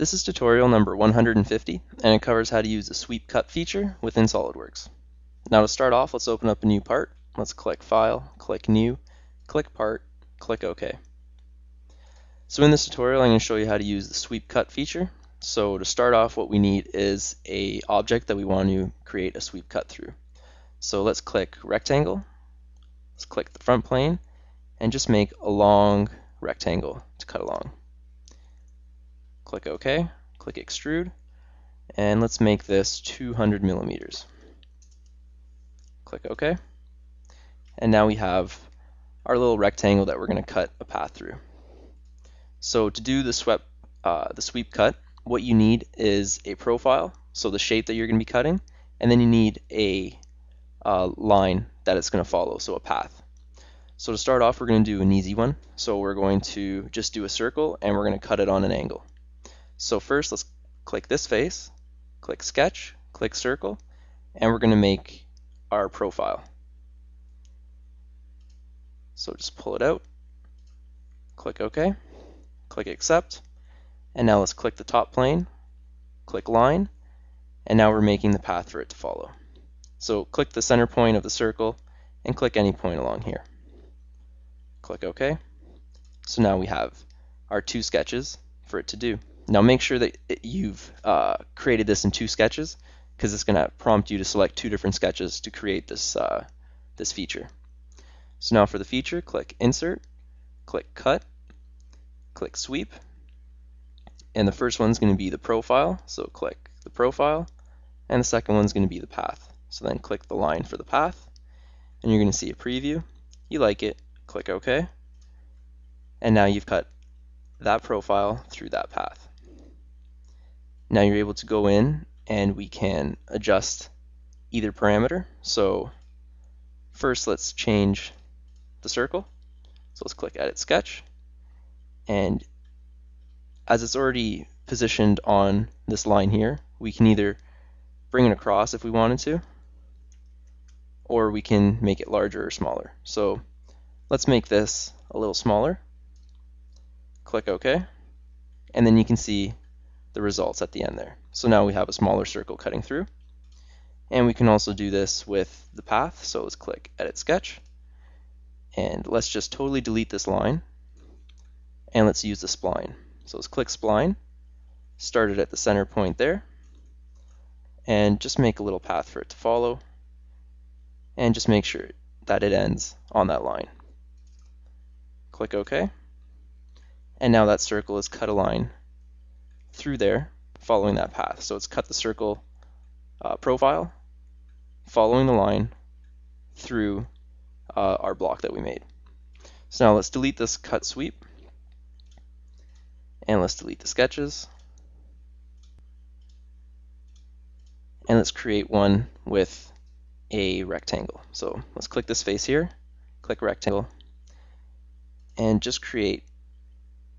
This is tutorial number 150, and it covers how to use the sweep cut feature within SOLIDWORKS. Now to start off, let's open up a new part. Let's click File, click New, click Part, click OK. So in this tutorial, I'm going to show you how to use the sweep cut feature. So to start off, what we need is an object that we want to create a sweep cut through. So let's click Rectangle, let's click the front plane, and just make a long rectangle to cut along. Click OK, click Extrude, and let's make this 200 millimeters. Click OK. And now we have our little rectangle that we're going to cut a path through. So to do the sweep cut, what you need is a profile, so the shape that you're going to be cutting, and then you need a line that it's going to follow, so a path. So to start off, we're going to do an easy one. So we're going to just do a circle, and we're going to cut it on an angle. So first, let's click this face, click Sketch, click Circle, and we're going to make our profile. So just pull it out, click OK, click Accept, and now let's click the top plane, click Line, and now we're making the path for it to follow. So click the center point of the circle and click any point along here. Click OK. So now we have our two sketches for it to do. Now make sure that you've created this in two sketches, because it's going to prompt you to select two different sketches to create this, this feature. So now for the feature, click Insert, click Cut, click Sweep, and the first one's going to be the profile, so click the profile, and the second one's going to be the path. So then click the line for the path, and you're going to see a preview. You like it, click OK, and now you've cut that profile through that path. Now you're able to go in and we can adjust either parameter. So first let's change the circle. So let's click Edit Sketch, and as it's already positioned on this line here, we can either bring it across if we wanted to, or we can make it larger or smaller. So let's make this a little smaller. Click OK, and then you can see the results at the end there. So now we have a smaller circle cutting through. And we can also do this with the path. So let's click Edit Sketch, and let's just totally delete this line, and let's use the spline. So let's click Spline, start it at the center point there, and just make a little path for it to follow, and just make sure that it ends on that line. Click OK, and now that circle is cut a line through there following that path. So it's cut the circle profile following the line through our block that we made. So now let's delete this cut sweep, and let's delete the sketches, and let's create one with a rectangle. So let's click this face here, click Rectangle, and just create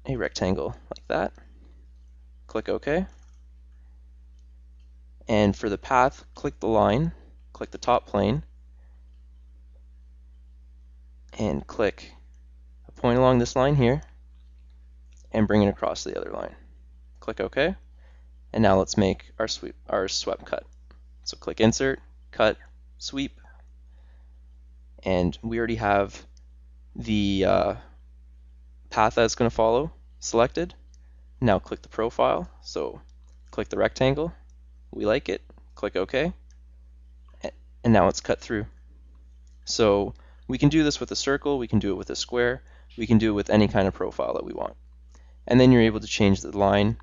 a rectangle like that. Click OK. And for the path, click the line, click the top plane, and click a point along this line here, and bring it across the other line. Click OK. And now let's make our swept cut. So click Insert, Cut, Sweep, and we already have the path that's going to follow selected. Now click the profile, so click the rectangle, we like it, click OK, and now it's cut through. So we can do this with a circle, we can do it with a square, we can do it with any kind of profile that we want. And then you're able to change the line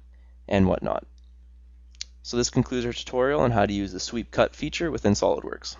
and whatnot. So this concludes our tutorial on how to use the sweep cut feature within SOLIDWORKS.